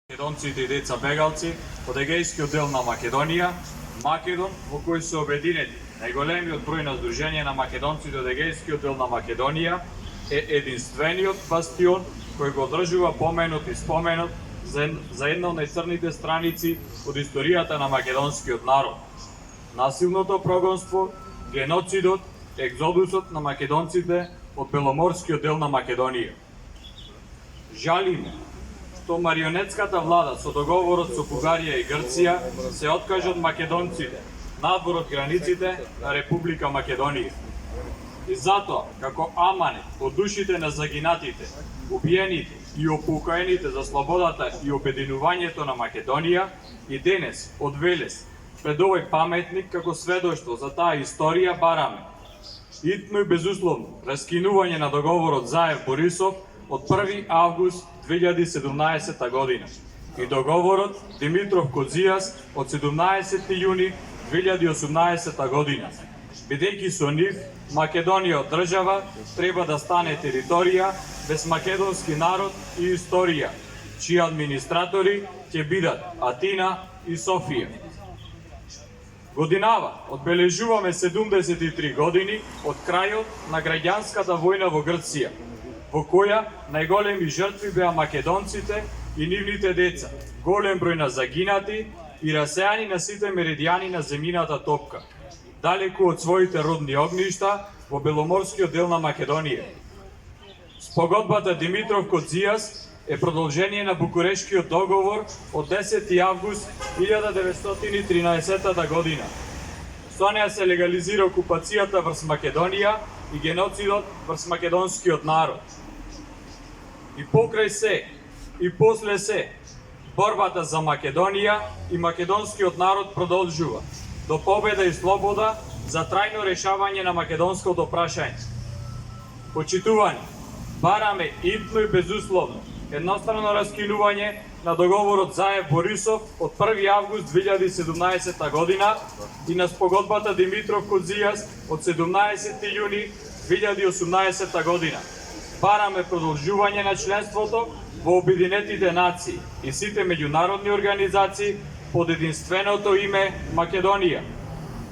Македонците и деца бегалци од Егејскиот дел на Македонија, Македон, во кој се обединети најголемиот број на здруженија на македонците од Егејскиот дел на Македонија, е единствениот бастион кој го одржува поменот и споменот за една од најцрните страници од историјата на македонскиот народ. Насилното прогонство, геноцидот, екзодусот на македонците од Беломорскиот дел на Македонија. Жалиме што марионетската влада со договорот со Бугарија и Грција се откажа од македонците надвор од границите на Република Македонија. И затоа, како аманет од душите на загинатите, убиените и опукаените за слободата и обединувањето на Македонија, и денес од Велес пред овој паметник како сведоштво за таа историја бараме итно и безусловно раскинување на договорот Заев-Борисов од 1 август 2017 година и договорот Димитров-Козијас од 17 јуни 2018 година, бидејќи со нив Македонија од држава треба да стане територија без македонски народ и историја, чии администратори ќе бидат Атина и Софија. Годинава одбележуваме 73 години од крајот на граѓанската војна во Грција, во која најголеми жртви беа македонците и нивните деца, голем број на загинати и расеани на сите меридијани на земјината топка, далеку од своите родни огништа во Беломорскиот дел на Македонија. Спогодбата Димитров-Козијас е продолжение на Букурешкиот договор од 10 август 1913 година. Со неа се легализира окупацијата врз Македонија и геноцидот врз македонскиот народ. И покрај се, и после се, борбата за Македонија и македонскиот народ продолжува до победа и слобода за трајно решавање на македонското прашање. Почитувани, бараме итно и безусловно едностранно раскинување на договорот Заев-Борисов од 1 август 2017 година и на спогодбата Димитров-Козијас од 17 јуни 2018 година. Бараме продолжување на членството во Обединетите нации и сите меѓународни организации под единственото име Македонија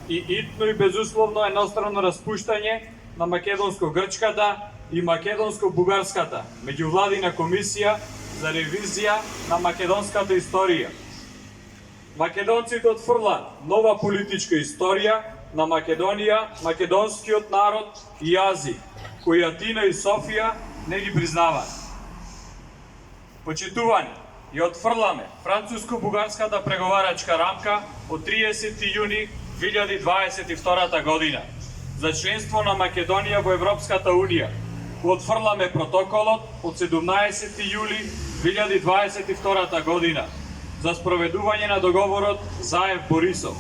и итно и безусловно едностранно распуштање на македонско-грчката и македонско-бугарската меѓувладина комисија за ревизија на македонската историја. Македонците отфрлаат нова политичка историја на Македонија, македонскиот народ и јазик, кои Атина и Софија не ги признаваат. Почитувани, ја отфрламе француско-бугарската преговарачка рамка од 30 јуни 2022 година за членство на Македонија во Европската Унија. Отфрламе протоколот од 17 јули 2022 година за спроведување на договорот Заев-Борисов.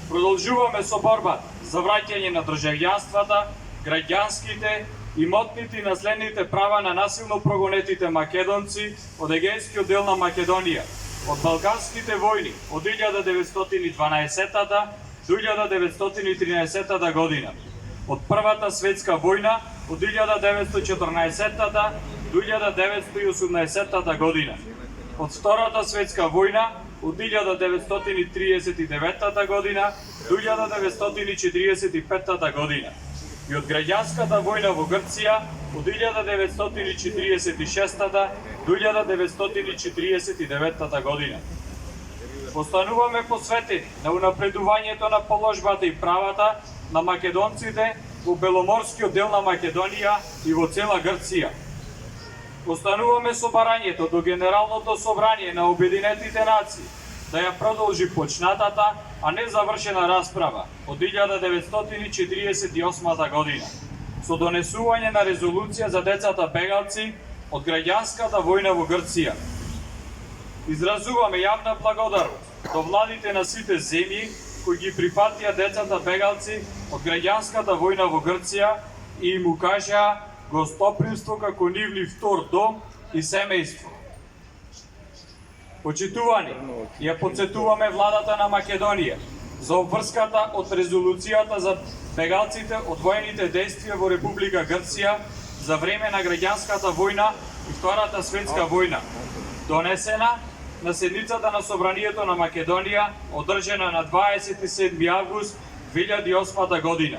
Продолжуваме со борбата за враќање на државјанствата, граѓанските, имотните и наследните права на насилно прогонетите македонци од Егејскиот дел на Македонија, од Балканските војни од 1912 до 1913 година, од Првата светска војна од 1914 до 1918 година, од Втората светска војна од 1939 година до 1945 година и од граѓанската војна во Грција од 1946 до 1949 година. Остануваме посветени на унапредувањето на положбата и правата на македонците во Беломорскиот дел на Македонија и во цела Грција. Остануваме со барањето до Генералното собрание на Обединетите нации да ја продолжи почнатата, а не завршена расправа од 1948 година со донесување на резолуција за децата бегалци од граѓанската војна во Грција. Изразуваме јавна благодарност до владите на сите земји кои ги прифатија децата бегалци од граѓанската војна во Грција и им укажаа гостопримство како нивни втор дом и семејство. Почитувани, ја потсетуваме владата на Македонија за обврската од резолуцијата за бегалците од војните действија во Република Грција за време на граѓанската војна и Втората светска војна. донесена на седницата на Собранието на Македонија, одржана на 27 август 2008 година.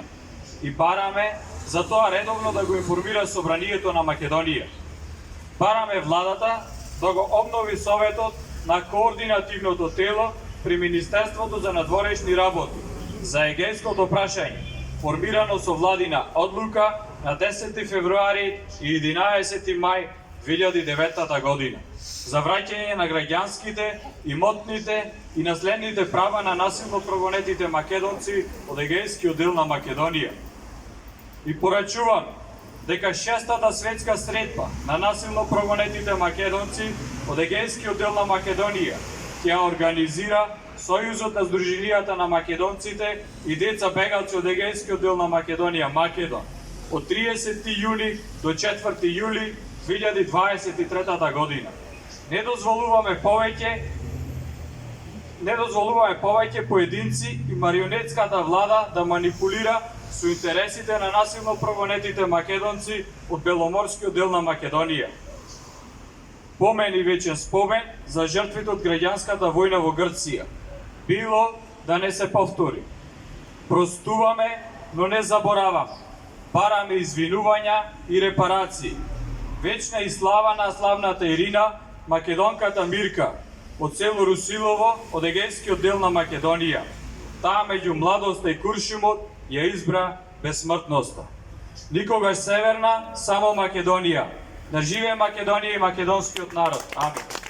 И бараме за тоа редовно да го информира Собранието на Македонија. Бараме владата да го обнови советот на координативното тело при Министерството за надворешни работи за егејското прашање, формирано со владина одлука на 10 февруари и 11 мај 2009 година, за враќање на граѓанските, имотните и наследните права на насилно прогонетите македонци од егејскиот дел на Македонија. И порачувам дека 6-та светска средба на насилно прогонетите македонци од егејскиот дел на Македонија ќе организира Сојузот на Сдруженијата на македонците и деца бегалци од егејскиот дел на Македонија, Македон, од 30 јуни до 4 јули 2023 година. Не дозволуваме повеќе поединци и марионетската влада да манипулира со интересите на насилно прогонетите македонци од Беломорскиот дел на Македонија. Помен и вечен спомен за жртвите од граѓанската војна во Грција. Било да не се повтори. Простуваме, но не забораваме. Бараме извинувања и репарации. Вечна и слава на славната Ирина, македонката Мирка, од село Русилово, од егејскиот дел на Македонија. Таа меѓу младоста и куршумот ја избра безсмртноста. Никогаш северна, само Македонија. Да живее Македонија и македонскиот народ. Амин.